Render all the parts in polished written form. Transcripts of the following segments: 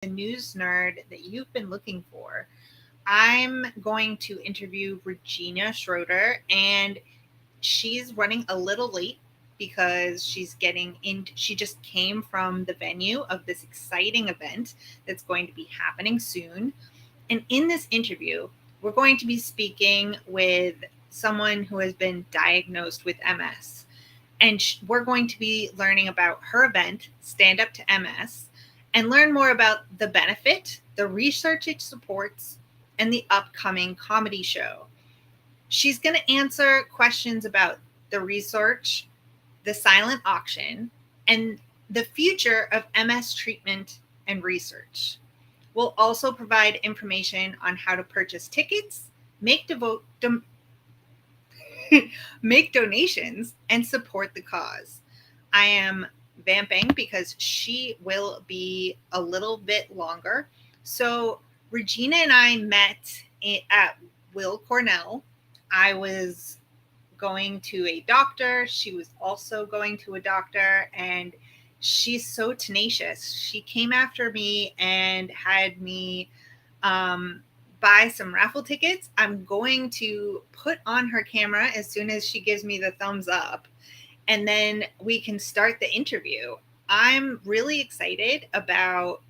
the news nerd that you've been looking for. I'm going to interview Regina Schroeder, and she's running a little late because she just came from the venue of this exciting event that's going to be happening soon. And in this interview, we're going to be speaking with someone who has been diagnosed with MS. And we're going to be learning about her event, Stand Up to MS, and learn more about the benefit, the research it supports, and the upcoming comedy show. She's going to answer questions about the research, the silent auction, and the future of MS treatment and research. We'll also provide information on how to purchase tickets, make make donations, and support the cause. I am vamping because she will be a little bit longer. So, Regina and I met at Will Cornell. I was going to a doctor. She was also going to a doctor, and she's so tenacious. She came after me and had me buy some raffle tickets. I'm going to put on her camera as soon as she gives me the thumbs up, and then we can start the interview. I'm really excited about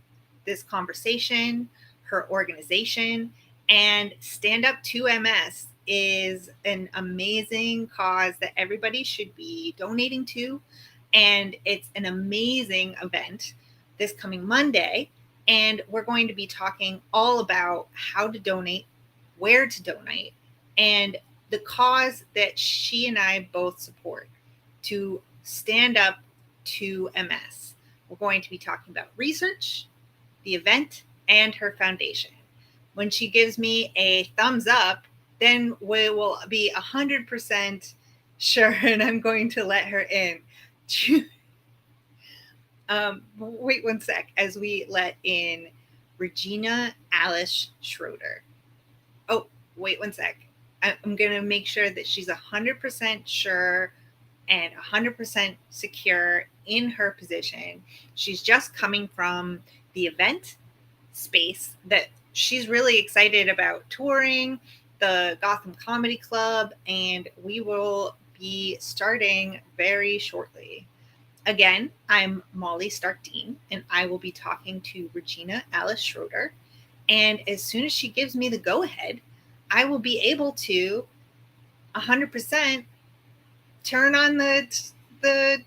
this conversation, her organization, and Stand Up to MS is an amazing cause that everybody should be donating to. And it's an amazing event this coming Monday. And we're going to be talking all about how to donate, where to donate, and the cause that she and I both support to stand up to MS. We're going to be talking about research, the event, and her foundation. When she gives me a thumbs up, then we will be 100% sure, and I'm going to let her in. Wait one sec as we let in Regina Alice Schroeder. Oh, wait one sec. I'm going to make sure that she's 100% sure and 100% secure in her position. She's just coming from the event space that she's really excited about touring the Gotham Comedy Club, and we will be starting very shortly. Again, I'm Molly Stark-Dean, and I will be talking to Regina Alice Schroeder. And as soon as she gives me the go-ahead, I will be able to 100% turn on the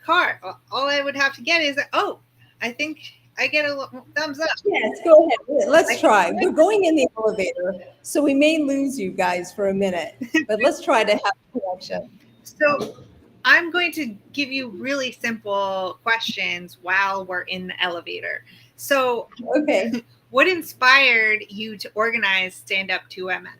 car. All I would have to get is, I think I get a thumbs up. Yes, go ahead. Let's try. We're going in the elevator, so we may lose you guys for a minute, but let's try to have a connection. So I'm going to give you really simple questions while we're in the elevator. So, okay, what inspired you to organize Stand Up to MS?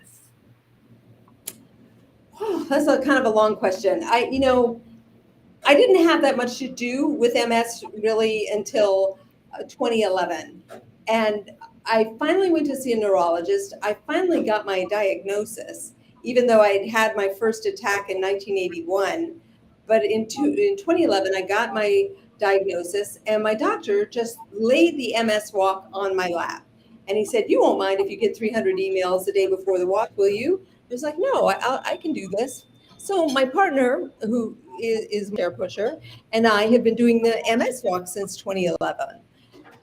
That's a kind of a long question. I didn't have that much to do with MS really until 2011. And I finally went to see a neurologist. I finally got my diagnosis, even though I'd had my first attack in 1981. But in 2011, I got my diagnosis, and my doctor just laid the MS walk on my lap. And he said, "You won't mind if you get 300 emails the day before the walk, will you?" I was like, "No, I can do this." So my partner, who is my air pusher, and I have been doing the MS walk since 2011.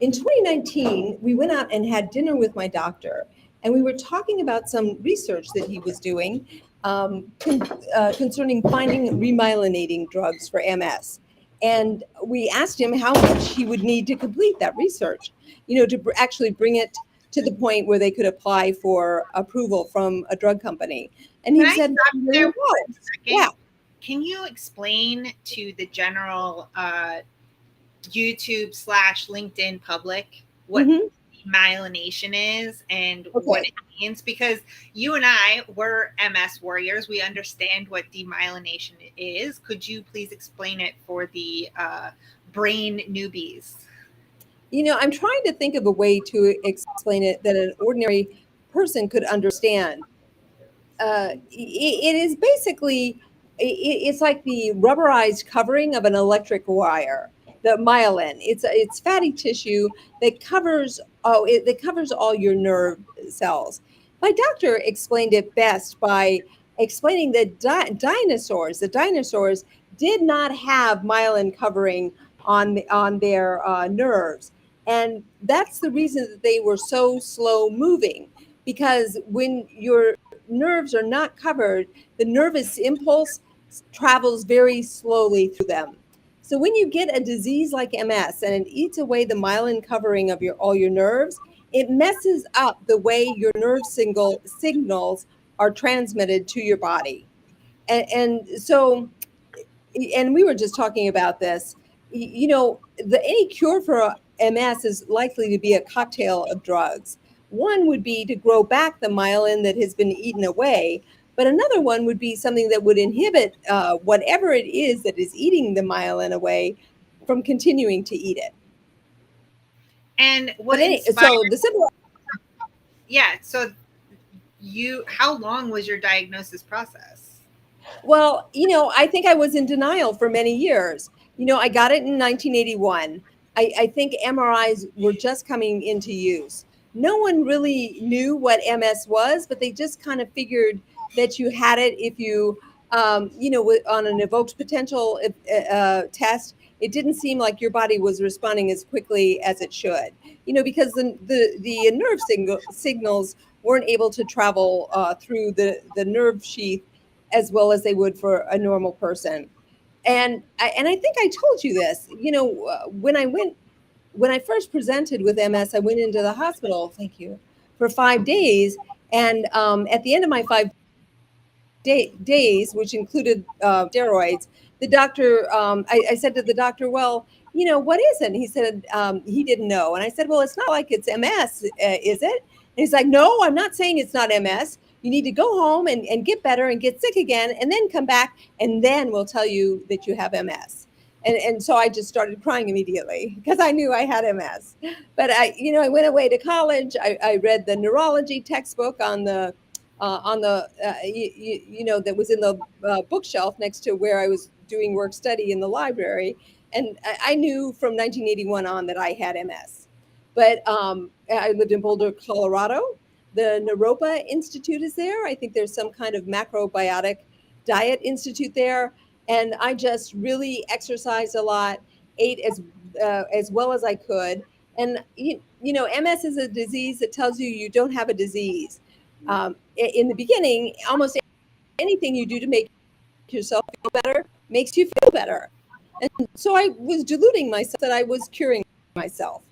In 2019, we went out and had dinner with my doctor, and we were talking about some research that he was doing concerning finding remyelinating drugs for MS. And we asked him how much he would need to complete that research, to actually bring it to the point where they could apply for approval from a drug company. And he said, there yeah. Can you explain to the general YouTube / LinkedIn public what demyelination is and what it means? Because you and I were MS warriors. We understand what demyelination is. Could you please explain it for the brain newbies? I'm trying to think of a way to explain it that an ordinary person could understand. It is basically, it's like the rubberized covering of an electric wire. the myelin. It's fatty tissue that covers that covers all your nerve cells. My doctor explained it best by explaining that the dinosaurs did not have myelin covering on their nerves, and that's the reason that they were so slow moving. Because when your nerves are not covered, the nervous impulse travels very slowly through them. So when you get a disease like MS and it eats away the myelin covering of all your nerves, it messes up the way your signals are transmitted to your body. So, and we were just talking about this, any cure for MS is likely to be a cocktail of drugs. One would be to grow back the myelin that has been eaten away, but another one would be something that would inhibit whatever it is that is eating the myelin away from continuing to eat it. And what so the simple yeah, so how long was your diagnosis process? Well, I think I was in denial for many years. I got it in 1981. I think MRIs were just coming into use. No one really knew what MS was, but they just kind of figured that you had it if you, on an evoked potential test. It didn't seem like your body was responding as quickly as it should, because the nerve signals weren't able to travel through the nerve sheath as well as they would for a normal person. And I think I told you this, when I first presented with MS, I went into the hospital, thank you, for 5 days. And at the end of my 5 days, which included steroids, the doctor, I said to the doctor, well, what is it? And he said he didn't know. And I said, well, it's not like it's MS, is it? And he's like, no, I'm not saying it's not MS. You need to go home and get better and get sick again, and then come back, and then we'll tell you that you have MS. And so I just started crying immediately because I knew I had MS. But I went away to college. I read the neurology textbook that was in the bookshelf next to where I was doing work study in the library. And I knew from 1981 on that I had MS. But I lived in Boulder, Colorado. The Naropa Institute is there. I think there's some kind of macrobiotic diet institute there. And I just really exercised a lot, ate as well as I could. And, MS is a disease that tells you don't have a disease. In the beginning, almost anything you do to make yourself feel better makes you feel better. And so I was deluding myself that I was curing myself.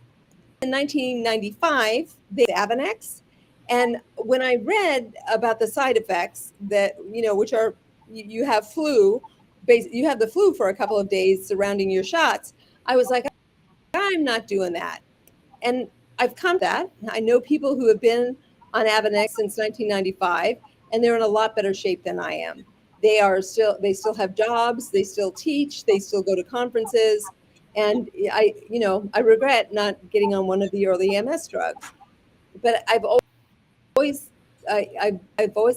In 1995, they had Avonex. And when I read about the side effects that, which are, you have flu, you have the flu for a couple of days surrounding your shots, I was like, I'm not doing that. And I've come to that. I know people who have been on Avonex since 1995, and they're in a lot better shape than I am. They still have jobs, they still teach, they still go to conferences. And I regret not getting on one of the early MS drugs. But I've always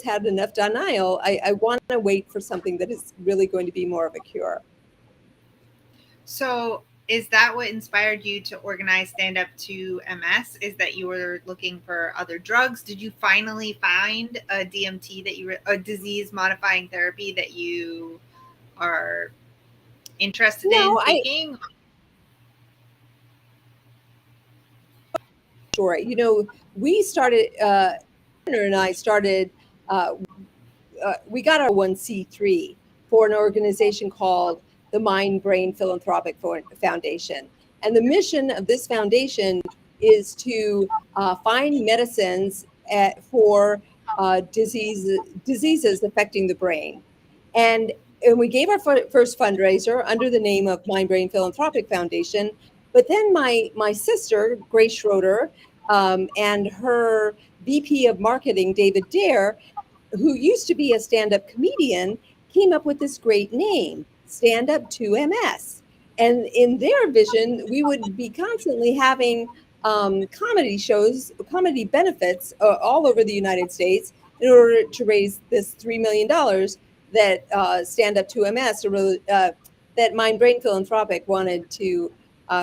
had enough denial. I want to wait for something that is really going to be more of a cure. So is that what inspired you to organize Stand Up to MS? Is that you were looking for other drugs? Did you finally find a DMT a disease modifying therapy that you are interested in taking? Sure. We started, and I started, we got our 1C3 for an organization called the Mind Brain Philanthropic Foundation. And the mission of this foundation is to find medicines for diseases affecting the brain. And we gave our first fundraiser under the name of Mind Brain Philanthropic Foundation. But then my sister, Grace Schroeder, and her VP of marketing, David Dare, who used to be a stand-up comedian, came up with this great name, Stand Up to MS. And in their vision, we would be constantly having comedy shows, comedy benefits all over the United States in order to raise this $3 million that Stand Up to MS, that Mind Brain Philanthropic wanted to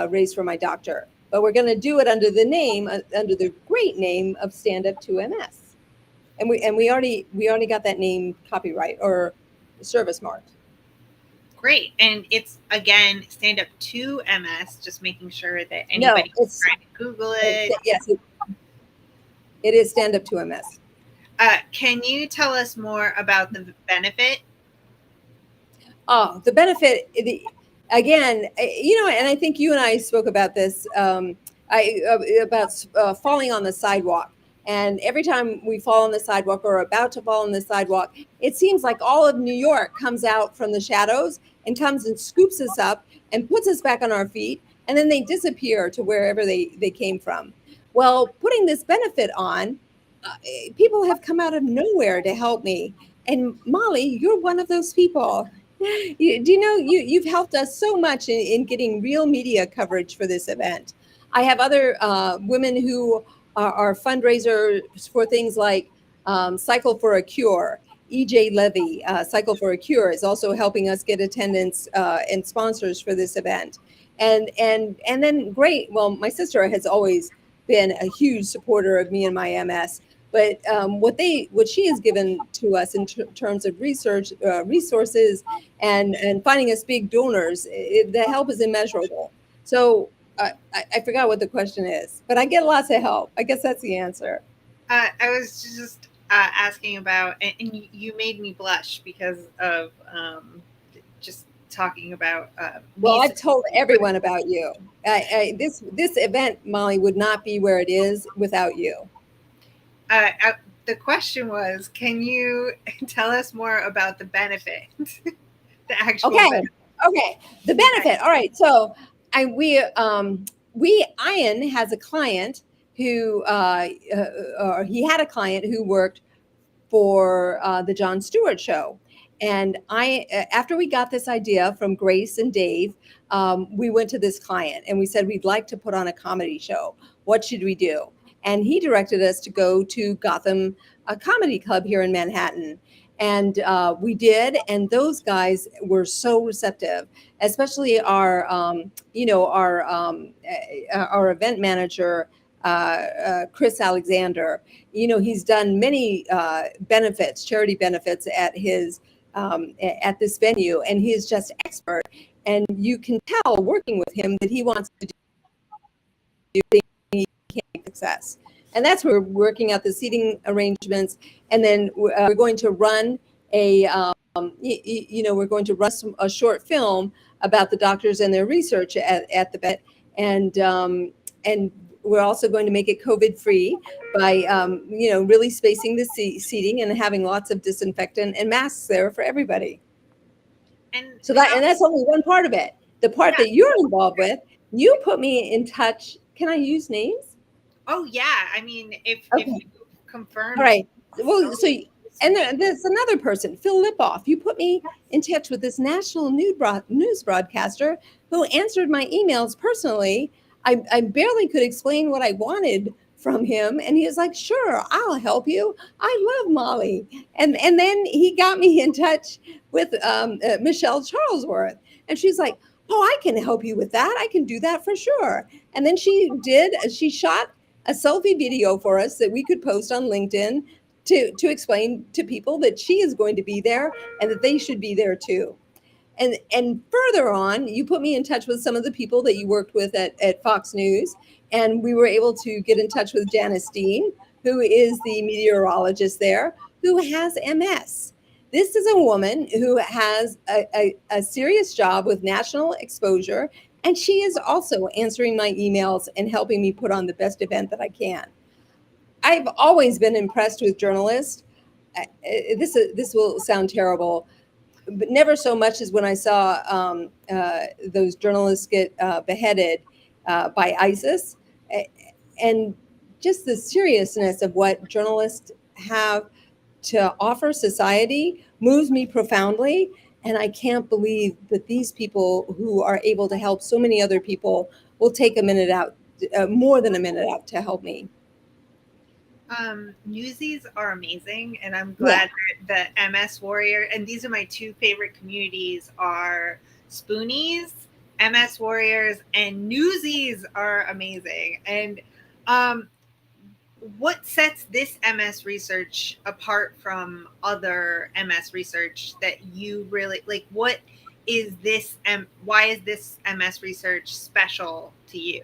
raise for my doctor. But we're going to do it under the great name of Stand Up to MS, and we already got that name copyright or service marked. Great. And it's, again, Stand Up to MS, just making sure that anybody who's trying to Google it. Yes, it is Stand Up to MS. Can you tell us more about the benefit? Oh, the benefit, again, and I think you and I spoke about this, about falling on the sidewalk. And every time we fall on the sidewalk or are about to fall on the sidewalk, it seems like all of New York comes out from the shadows and comes and scoops us up and puts us back on our feet. And then they disappear to wherever they came from. Well, putting this benefit on, people have come out of nowhere to help me. And Molly, you're one of those people. You've helped us so much in getting real media coverage for this event. I have other women who are fundraisers for things like Cycle for a Cure. EJ Levy, Cycle for a Cure, is also helping us get attendance and sponsors for this event. And then great. Well, my sister has always been a huge supporter of me and my MS. But what she has given to us in terms of research, resources, and finding us big donors, the help is immeasurable. So I forgot what the question is, but I get lots of help. I guess that's the answer. I was just asking about, and you made me blush because of just talking about. Well, I've told everyone about you. This event, Molly, would not be where it is without you. The question was, can you tell us more about the benefit? The actual benefit. Okay. The benefit. All right. So Ian has a client who or he had a client who worked for the Jon Stewart show. And after we got this idea from Grace and Dave, we went to this client and we said, we'd like to put on a comedy show. What should we do? And he directed us to go to Gotham Comedy Club here in Manhattan. And we did, and those guys were so receptive, especially our event manager, Chris Alexander. He's done many charity benefits at his at this venue, and he is just expert. And you can tell working with him that he wants to do things he can success. And that's where we're working out the seating arrangements, and then we're going to run a short film about the doctors and their research at the vet, and we're also going to make it COVID-free by really spacing the seating and having lots of disinfectant and masks there for everybody. And that's only one part of it. The part that you're involved with, you put me in touch. Can I use names? Oh yeah, I mean, if you confirm. All right. Well, and there's another person, Phil Lipoff. You put me in touch with this national news broadcaster who answered my emails personally. I barely could explain what I wanted from him, and he was like, "Sure, I'll help you. I love Molly." And then he got me in touch with Michelle Charlesworth, and she's like, "Oh, I can help you with that. I can do that for sure." And then she shot a selfie video for us that we could post on LinkedIn to explain to people that she is going to be there and that they should be there too. And further on, you put me in touch with some of the people that you worked with at Fox News, and we were able to get in touch with Janice Dean, who is the meteorologist there, who has MS. This is a woman who has a serious job with national exposure, and she is also answering my emails and helping me put on the best event that I can. I've always been impressed with journalists. This will sound terrible, but never so much as when I saw those journalists get beheaded by ISIS, and just the seriousness of what journalists have to offer society moves me profoundly. And I can't believe that these people who are able to help so many other people will take a minute out, more than a minute out, to help me. Newsies are amazing, and I'm glad that the MS Warrior, and these are my two favorite communities, are Spoonies MS Warriors and Newsies are amazing. And um, what sets this MS research apart from other MS research that you really like? What is this? Why is this MS research special to you?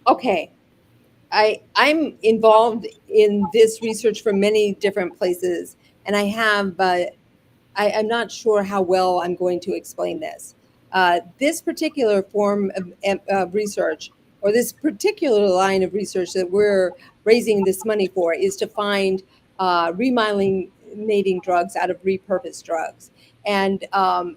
Okay. I'm involved in this research from many different places, and I have I'm not sure how well I'm going to explain this. This particular form of research, or this particular line of research that we're raising this money for, is to find remyelinating drugs out of repurposed drugs. And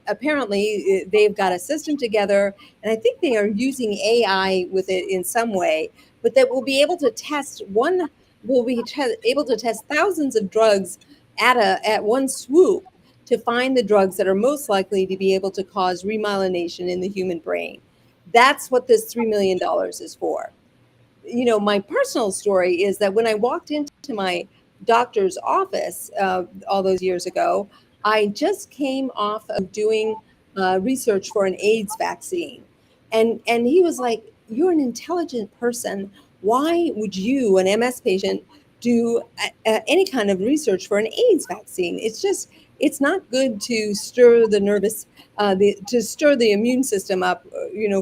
apparently, they've got a system together, and I think they are using AI with it in some way, but that will be able to test able to test thousands of drugs at one swoop to find the drugs that are most likely to be able to cause remyelination in the human brain. That's what this $3 million is for. My personal story is that when I walked into my doctor's office all those years ago, I just came off of doing research for an AIDS vaccine. And he was like, "You're an intelligent person. Why would you, an MS patient, do any kind of research for an AIDS vaccine? It's not good to stir the to stir the immune system up,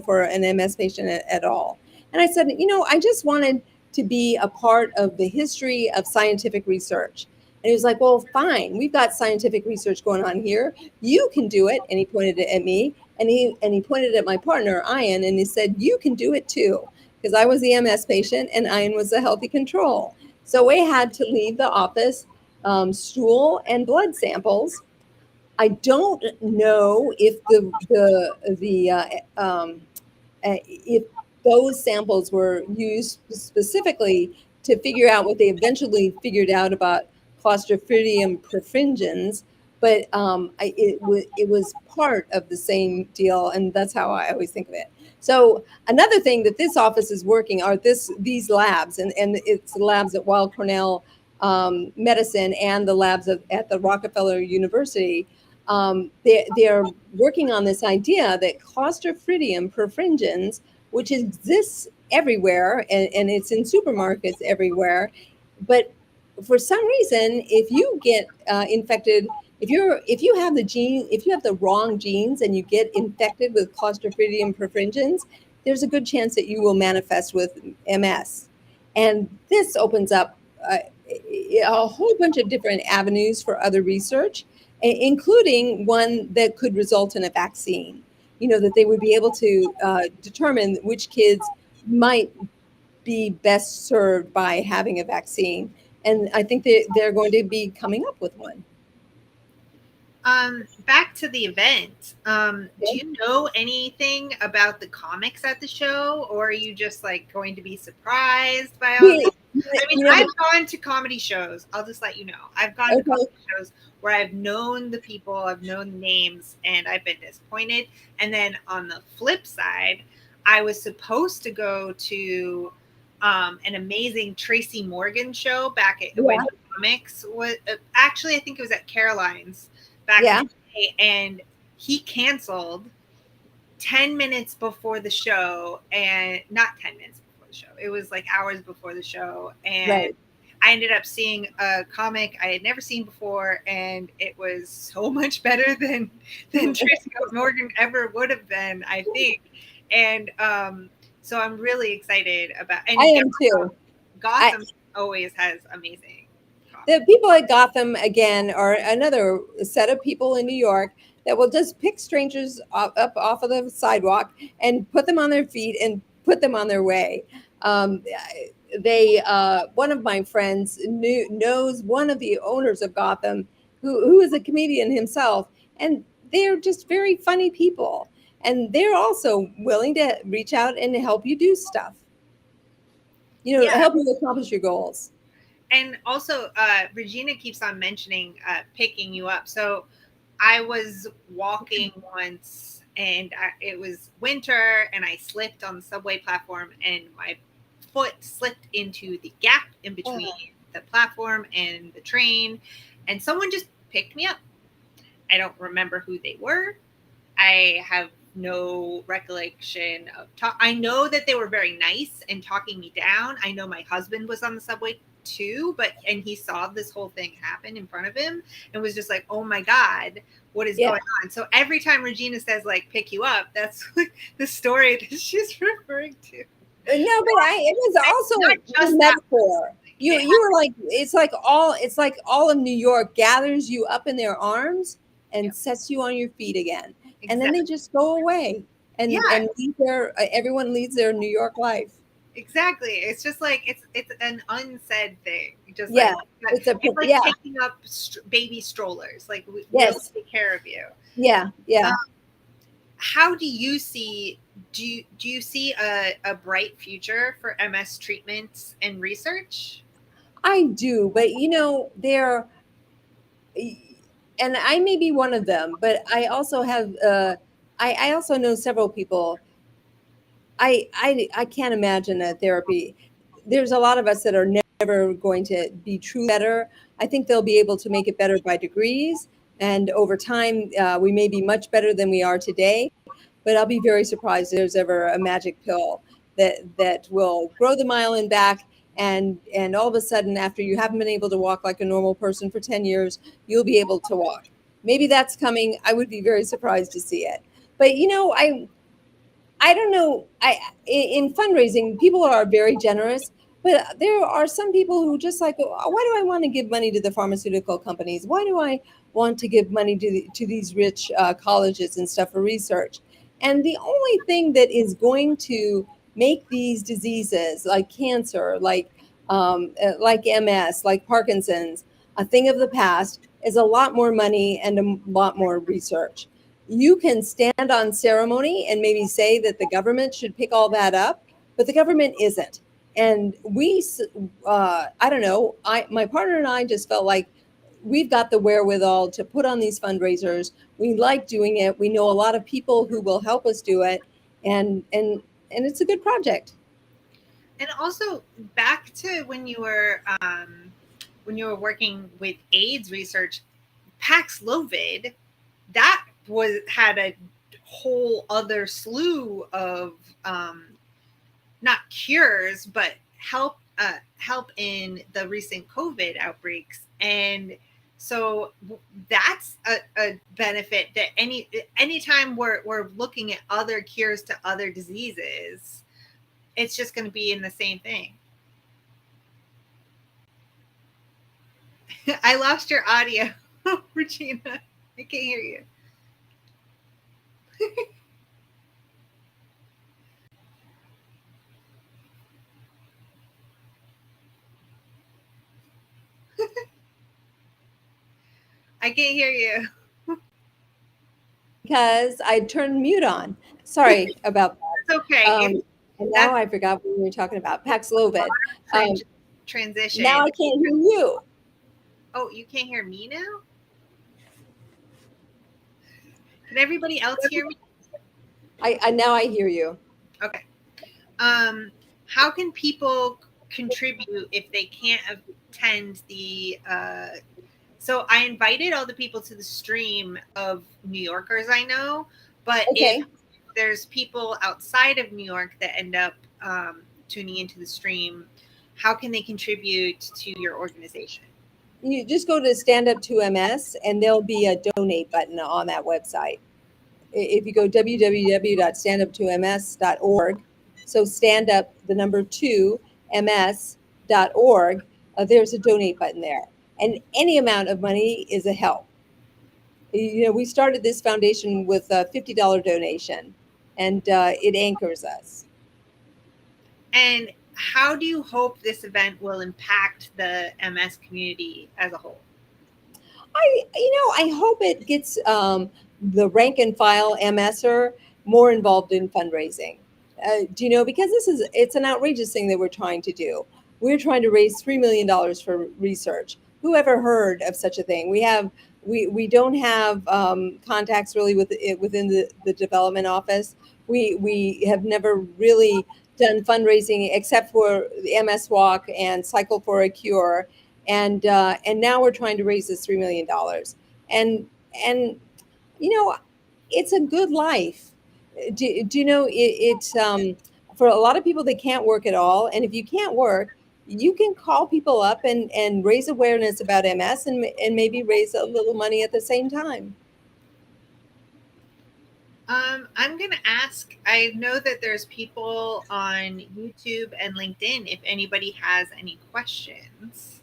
for an MS patient at all." And I said, I just wanted to be a part of the history of scientific research. And he was like, "Well, fine. We've got scientific research going on here. You can do it." And he pointed it at me, and he pointed at my partner, Ian, and he said, "You can do it too." Because I was the MS patient and Ian was the healthy control. So we had to leave the office, stool and blood samples. I don't know if if those samples were used specifically to figure out what they eventually figured out about Clostridium perfringens, but it was part of the same deal, and that's how I always think of it. So another thing that this office is working are these labs, and it's the labs at Weill Cornell Medicine and the labs at the Rockefeller University. They're working on this idea that Clostridium perfringens, which exists everywhere, and it's in supermarkets everywhere, but for some reason, if you get infected, if you have the wrong genes and you get infected with Clostridium perfringens, there's a good chance that you will manifest with MS. And this opens up a whole bunch of different avenues for other research, including one that could result in a vaccine. That they would be able to determine which kids might be best served by having a vaccine. And I think they're going to be coming up with one. Back to the event. Do Okay. you know anything about the comics at the show, or are you just like going to be surprised by all these? I mean, I've gone to comedy shows. I'll just let you know. I've gone to comedy shows where I've known the people, I've known the names, and I've been disappointed. And then on the flip side, I was supposed to go to an amazing Tracy Morgan show back at when comics was actually, I think it was at Caroline's back in the day, and he canceled 10 minutes before the show, and not 10 minutes before the show. It was like hours before the show. And I ended up seeing a comic I had never seen before, and it was so much better than Tracy Morgan ever would have been, I think. And so I'm really excited about. And I am too. Gotham always has amazing. The people at Gotham, again, are another set of people in New York that will just pick strangers up off of the sidewalk and put them on their feet and put them on their way. One of my friends knows one of the owners of Gotham, who is a comedian himself, and they're just very funny people. And they're also willing to reach out and help you do stuff. Help you accomplish your goals. And also, Regina keeps on mentioning picking you up. So I was walking once, and it was winter, and I slipped on the subway platform, and my foot slipped into the gap in between the platform and the train, and someone just picked me up. I don't remember who they were. I have no recollection of talk. I know that they were very nice and talking me down. I know my husband was on the subway too, and he saw this whole thing happen in front of him and was just like, oh my God, what is going on? So every time Regina says like pick you up, that's like the story that she's referring to. No, but it was also a metaphor. You were like, it's like all of New York gathers you up in their arms and sets you on your feet again. Exactly. And then they just go away and everyone leads their New York life. Exactly. It's just like it's an unsaid thing. Just like it's like picking up baby strollers. Like we'll take care of you. Yeah. How do you see? Do you see a bright future for MS treatments and research? I do, but and I may be one of them, but I also have I also know several people. I can't imagine a therapy. There's a lot of us that are never going to be true better. I think they'll be able to make it better by degrees, and over time we may be much better than we are today. But I'll be very surprised if there's ever a magic pill that will grow the myelin back, and all of a sudden, after you haven't been able to walk like a normal person for 10 years, you'll be able to walk. Maybe that's coming. I would be very surprised to see it. But I don't know. In fundraising, people are very generous, but there are some people who just like, oh, why do I want to give money to the pharmaceutical companies? Why do I want to give money to these rich colleges and stuff for research? And the only thing that is going to make these diseases like cancer, like MS, like Parkinson's, a thing of the past is a lot more money and a lot more research. You can stand on ceremony and maybe say that the government should pick all that up, but the government isn't. And I don't know, my partner and I just felt like we've got the wherewithal to put on these fundraisers. We like doing it. We know a lot of people who will help us do it. And it's a good project. And also back to when you were working with AIDS research, Paxlovid, that had a whole other slew of not cures, but help in the recent COVID outbreaks. And so that's a benefit that anytime we're looking at other cures to other diseases, it's just going to be in the same thing. I lost your audio, Regina. I can't hear you. I can't hear you. Because I turned mute on. Sorry about that. It's okay. And now I forgot what we were talking about. Paxlovid. Transition. Now I can't hear you. Oh, you can't hear me now? Can everybody else hear me? I now I hear you. Okay. How can people contribute if they can't attend the so I invited all the people to the stream of New Yorkers I know, but if there's people outside of New York that end up tuning into the stream, how can they contribute to your organization? You just go to Stand Up to MS and there'll be a donate button on that website. If you go www.standup2ms.org, so stand up the number 2 ms.org, there's a donate button there. And any amount of money is a help. We started this foundation with a $50 donation, and it anchors us. And how do you hope this event will impact the MS community as a whole? I hope it gets the rank and file MSer more involved in fundraising. Because it's an outrageous thing that we're trying to do. We're trying to raise $3 million for research. Who ever heard of such a thing? We don't have contacts really within the development office. We have never really done fundraising except for the MS Walk and Cycle for a Cure, and now we're trying to raise this $3 million. And it's a good life. do you know it's for a lot of people they can't work at all, and if you can't work, you can call people up and raise awareness about MS and maybe raise a little money at the same time. I'm going to ask. I know that there's people on YouTube and LinkedIn. If anybody has any questions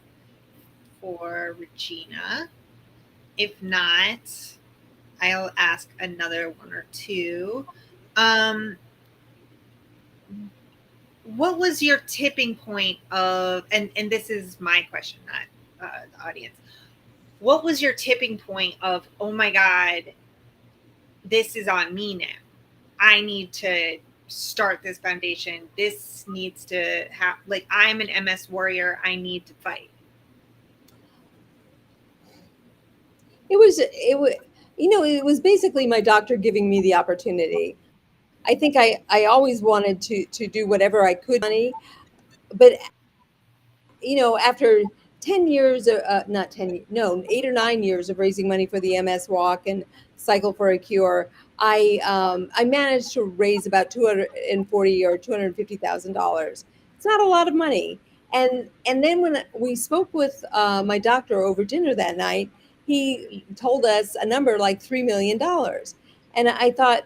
for Regina, if not, I'll ask another one or two. What was your tipping point of, and this is my question, not the audience. What was your tipping point of, oh my God, this is on me now. I need to start this foundation. This needs to have, like, I'm an MS warrior. I need to fight. It was, it was basically my doctor giving me the opportunity. I think I always wanted to do whatever I could money, but after 10 years, not 10, no, 8 or 9 years of raising money for the MS Walk and Cycle for a Cure, I managed to raise about 240 or $250,000. It's not a lot of money. And then when we spoke with my doctor over dinner that night, he told us a number like $3 million, and I thought,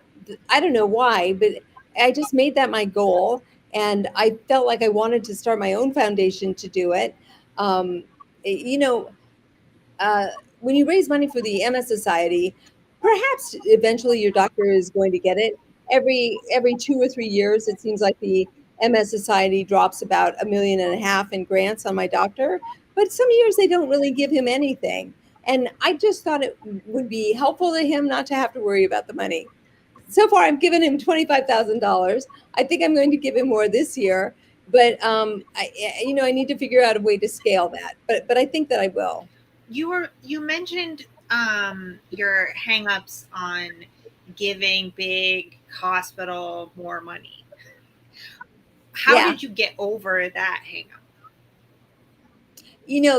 I don't know why, but I just made that my goal, and I felt like I wanted to start my own foundation to do it. Um, you know, uh, when you raise money for the MS Society, perhaps eventually your doctor is going to get it. Every 2 or 3 years, it seems like the MS Society drops about $1.5 million in grants on my doctor, but some years they don't really give him anything. And I just thought it would be helpful to him not to have to worry about the money. So far, I've given him $25,000. I think I'm going to give him more this year, but I need to figure out a way to scale that. But I think that I will. You mentioned your hangups on giving big hospital more money. How Yeah. did you get over that hangup?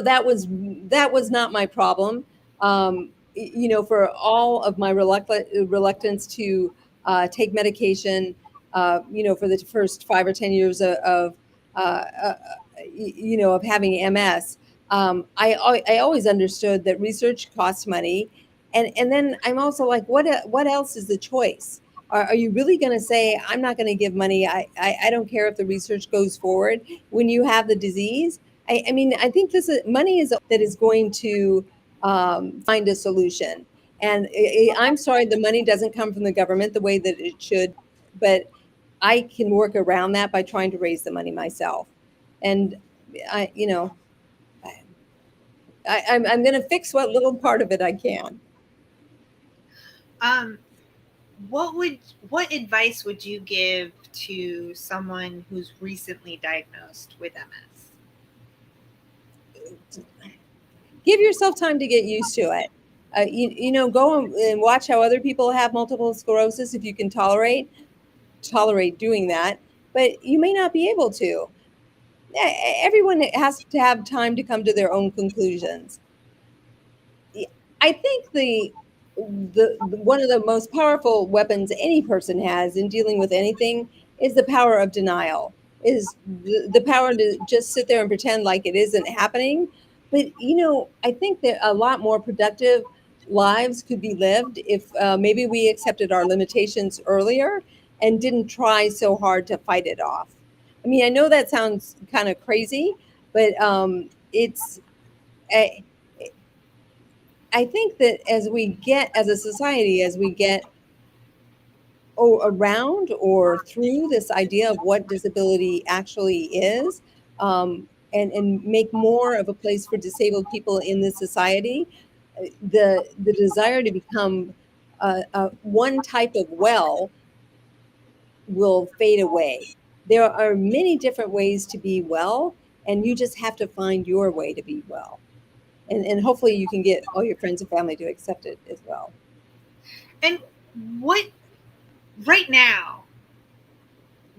That was not my problem. For all of my reluctance to take medication, for the first 5 or 10 years of of having MS, I always understood that research costs money, and then I'm also like, what else is the choice? Are you really going to say I'm not going to give money? I don't care if the research goes forward when you have the disease. I mean, I think money is that is going to find a solution. And I'm sorry, the money doesn't come from the government the way that it should, but I can work around that by trying to raise the money myself. And I, you know, I'm going to fix what little part of it I can. Um, what advice would you give to someone who's recently diagnosed with MS? Give yourself time to get used to it. Go and watch how other people have multiple sclerosis if you can tolerate doing that, but you may not be able to. Everyone has to have time to come to their own conclusions. I think the one of the most powerful weapons any person has in dealing with anything is the power of denial, is the power to just sit there and pretend like it isn't happening. But I think that a lot more productive lives could be lived if maybe we accepted our limitations earlier and didn't try so hard to fight it off. I mean, I know that sounds kind of crazy, but it's I think that as a society, as we get around or through this idea of what disability actually is, and make more of a place for disabled people in this society, the desire to become one type of well will fade away. There are many different ways to be well, and you just have to find your way to be well. And hopefully you can get all your friends and family to accept it as well. And what, right now,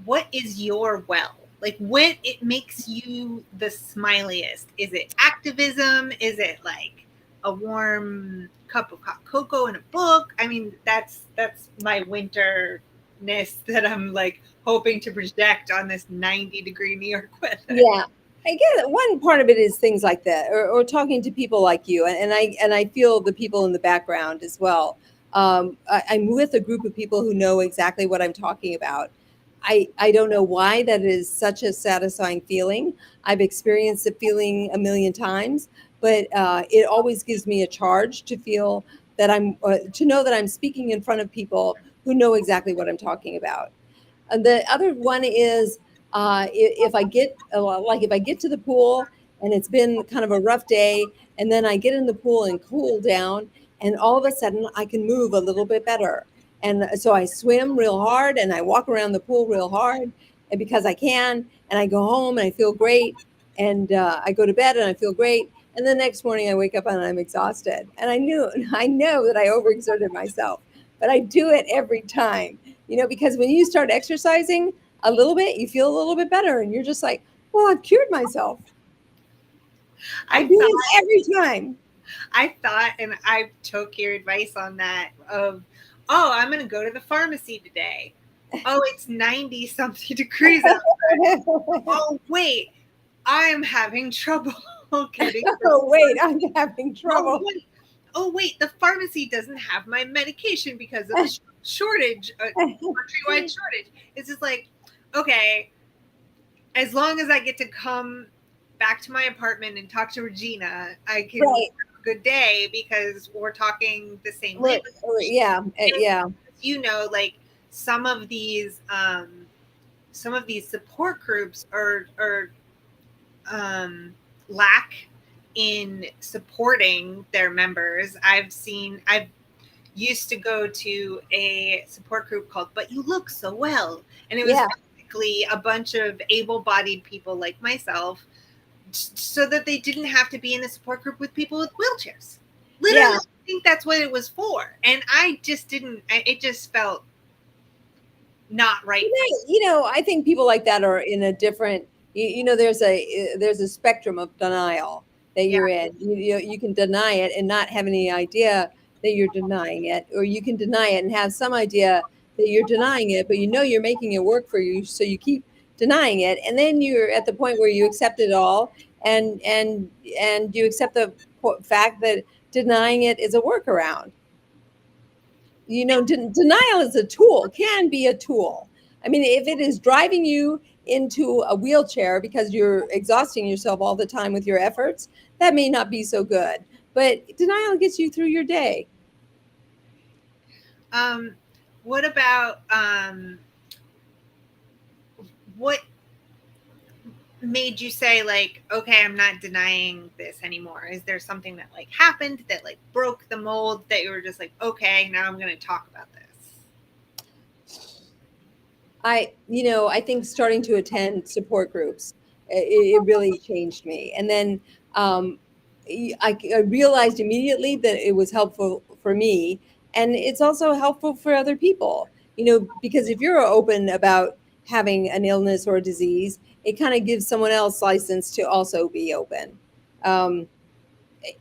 what is your well? Like, what it makes you the smiliest? Is it activism? Is it like a warm cup of hot cocoa and a book? I mean, that's my winter that I'm like hoping to project on this 90-degree New York weather. Yeah. I get it. One part of it is things like that, or talking to people like you, and I feel the people in the background as well. I'm with a group of people who know exactly what I'm talking about. I don't know why that is such a satisfying feeling. I've experienced the feeling a million times, but it always gives me a charge to feel that to know that I'm speaking in front of people who know exactly what I'm talking about. And the other one is if I get like if I get to the pool and it's been kind of a rough day, and then I get in the pool and cool down, and all of a sudden I can move a little bit better. And so I swim real hard and I walk around the pool real hard, and because I can, and I go home and I feel great, and I go to bed and I feel great. And the next morning I wake up and I'm exhausted. And I know that I overexerted myself, but I do it every time, because when you start exercising a little bit, you feel a little bit better, and you're just like, well, I've cured myself. I do it every time. I thought, and I took your advice on that of, oh, I'm going to go to the pharmacy today. Oh, it's 90 something degrees outside. Oh, wait, I'm having trouble getting. Oh, wait, I'm having trouble. Oh, wait, the pharmacy doesn't have my medication because of the shortage, countrywide shortage. It's just like, okay, as long as I get to come back to my apartment and talk to Regina, I can have a good day because we're talking the same language. Yeah, yeah. Like some of these support groups are lack in supporting their members. I've used to go to a support group called But You Look So Well, and it was basically a bunch of able-bodied people like myself, so that they didn't have to be in a support group with people with wheelchairs. Literally, I think that's what it was for. And I just didn't, it just felt not right. I think people like that are in a different, there's a spectrum of denial that you're in. You can deny it and not have any idea that you're denying it, or you can deny it and have some idea that you're denying it, but you're making it work for you, so you keep denying it, and then you're at the point where you accept it all, and you accept the fact that denying it is a workaround. Denial is a tool, can be a tool. I mean, if it is driving you into a wheelchair because you're exhausting yourself all the time with your efforts, that may not be so good. But denial gets you through your day. What about what made you say, like, okay, I'm not denying this anymore? Is there something that like happened that like broke the mold that you were just like, okay, now I'm going to talk about this? I think starting to attend support groups, it really changed me. And then I realized immediately that it was helpful for me, and it's also helpful for other people, because if you're open about having an illness or a disease, it kind of gives someone else license to also be open.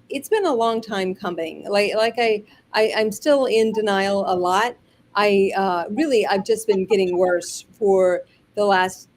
It's been a long time coming. I'm still in denial a lot. I've just been getting worse for the last,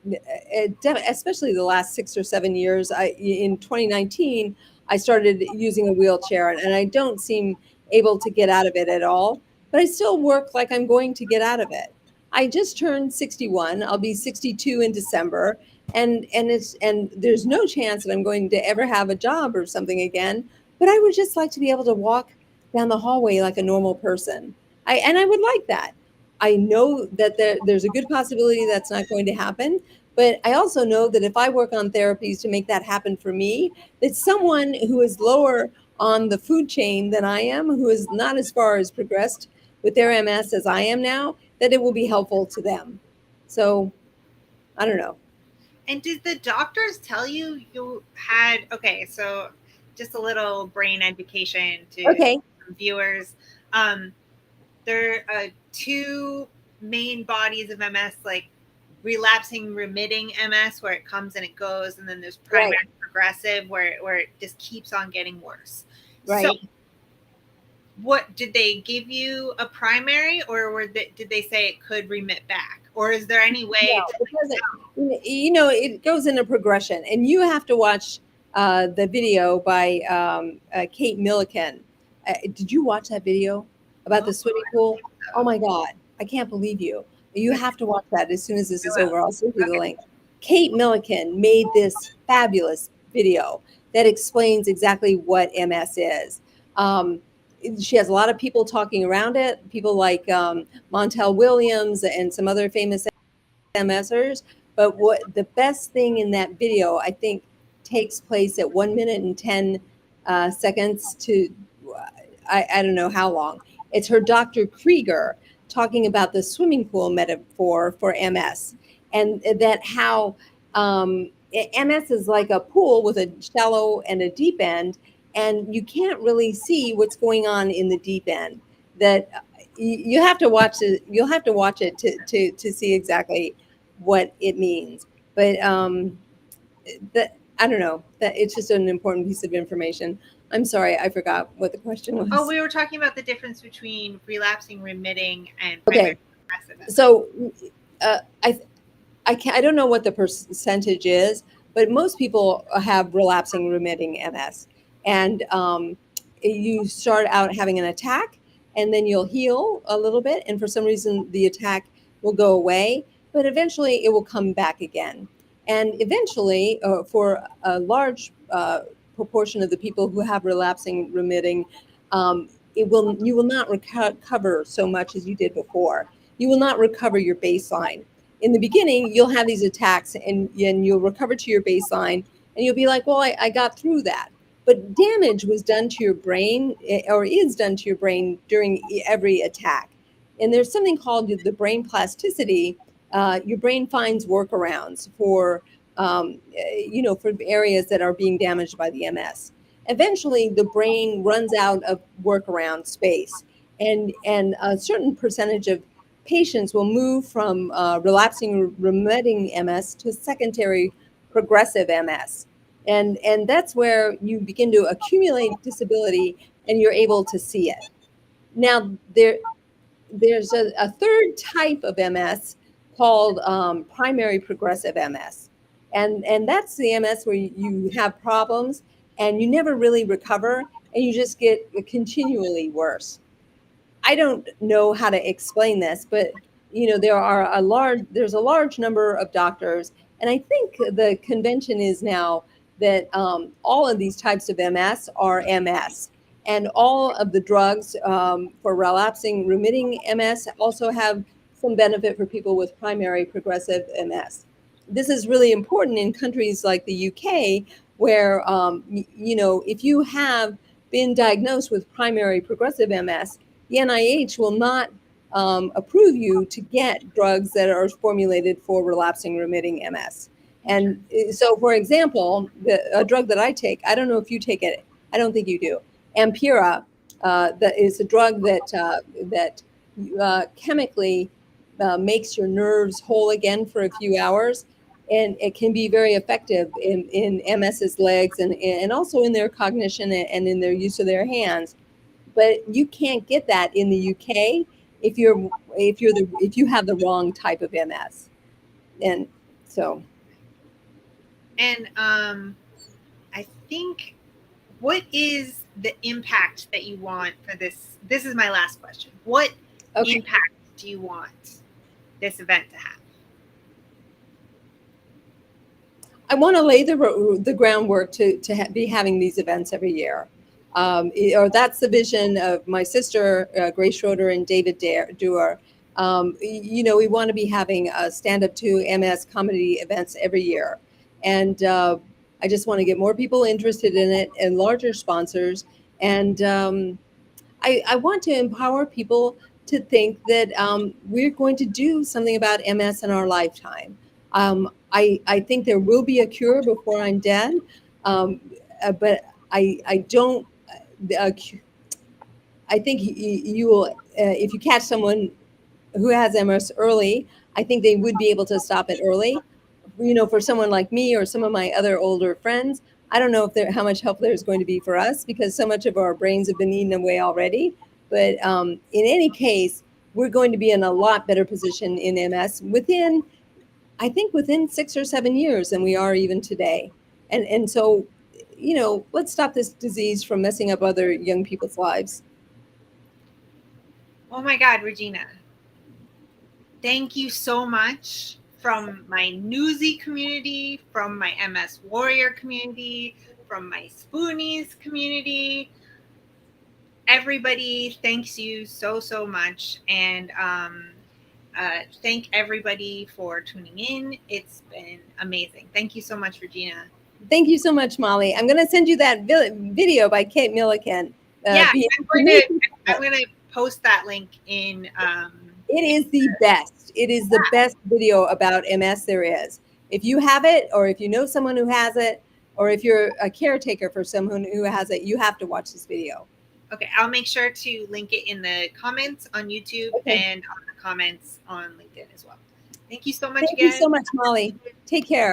especially the last 6 or 7 years. In 2019, I started using a wheelchair, and I don't seem able to get out of it at all, but I still work like I'm going to get out of it. I just turned 61. I'll be 62 in December, and there's no chance that I'm going to ever have a job or something again, but I would just like to be able to walk down the hallway like a normal person. I would like that. I know that there's a good possibility that's not going to happen, but I also know that if I work on therapies to make that happen for me, that someone who is lower on the food chain than I am, who is not as far as progressed with their MS as I am now, that it will be helpful to them. So I don't know. And did the doctors tell you had, okay, so just a little brain education to viewers. There are two main bodies of MS, like relapsing remitting MS, where it comes and it goes, and then there's primary progressive, where it just keeps on getting worse. Right. So what did they give you a primary, or did they say it could remit back, or is there any way No, it doesn't. It goes in a progression, and you have to watch the video by Kate Milliken. Did you watch that video about the swimming pool? Oh my God, I can't believe you. You have to watch that as soon as this is over. I'll send you the link. Kate Milliken made this fabulous video that explains exactly what MS is. She has a lot of people talking around it, people like Montel Williams and some other famous MSers. But what the best thing in that video, I think, takes place at 1 minute and 10 seconds to, I don't know how long. It's her Dr. Krieger talking about the swimming pool metaphor for MS, and that how MS is like a pool with a shallow and a deep end, and you can't really see what's going on in the deep end. That you have to watch it. You'll have to watch it to see exactly what it means. But that, I don't know, that it's just an important piece of information. I'm sorry, I forgot what the question was. Oh, we were talking about the difference between relapsing, remitting, and okay. So I don't know what the percentage is, but most people have relapsing, remitting MS, and you start out having an attack, and then you'll heal a little bit, and for some reason the attack will go away, but eventually it will come back again. And eventually, for a large proportion of the people who have relapsing, remitting, you will not recover so much as you did before. You will not recover your baseline. In the beginning, you'll have these attacks, and you'll recover to your baseline, and you'll be like, well, I got through that. But damage was done to your brain, or is done to your brain during every attack. And there's something called the brain plasticity. Your brain finds workarounds for, for areas that are being damaged by the MS. Eventually, the brain runs out of workaround space, and a certain percentage of patients will move from relapsing, remitting MS to secondary progressive MS. And that's where you begin to accumulate disability, and you're able to see it. Now, there's a third type of MS called primary progressive MS. And that's the MS where you have problems and you never really recover, and you just get continually worse. I don't know how to explain this, but there's a large number of doctors, and I think the convention is now that all of these types of MS are MS, and all of the drugs for relapsing, remitting MS also have some benefit for people with primary progressive MS. This is really important in countries like the UK, where if you have been diagnosed with primary progressive MS, the NIH will not approve you to get drugs that are formulated for relapsing, remitting MS. And so, for example, a drug that I take, I don't know if you take it, I don't think you do, Ampyra, that is a drug that chemically makes your nerves whole again for a few hours. And it can be very effective in MS's legs and also in their cognition and in their use of their hands. But you can't get that in the UK if you have the wrong type of MS. And so. And I think, what is the impact that you want for this? This is my last question. What impact do you want this event to have? I want to lay the groundwork to be having these events every year. Or that's the vision of my sister, Grace Schroeder, and David Duer. We want to be having Stand Up to MS comedy events every year. And I just want to get more people interested in it and larger sponsors. And I want to empower people to think that we're going to do something about MS in our lifetime. I think there will be a cure before I'm dead, but I don't. I think you will, if you catch someone who has MS early, I think they would be able to stop it early. For someone like me or some of my other older friends, I don't know if there how much help there's going to be for us because so much of our brains have been eaten away already. But in any case, we're going to be in a lot better position in MS within, I think, within 6 or 7 years than we are even today. And so, let's stop this disease from messing up other young people's lives. Oh my God, Regina. Thank you so much from my Newsy community, from my MS Warrior community, from my Spoonies community. Everybody thanks you so, so much. And thank everybody for tuning in. It's been amazing. Thank you so much, Regina. Thank you so much, Molly. I'm going to send you that video by Kate Milliken. Yeah, I'm going to post that link in. It is the best. It is the best video about MS there is. If you have it, or if you know someone who has it, or if you're a caretaker for someone who has it, you have to watch this video. Okay, I'll make sure to link it in the comments on YouTube and on the comments on LinkedIn as well. Thank you so much again. Thank you so much, Molly. Take care.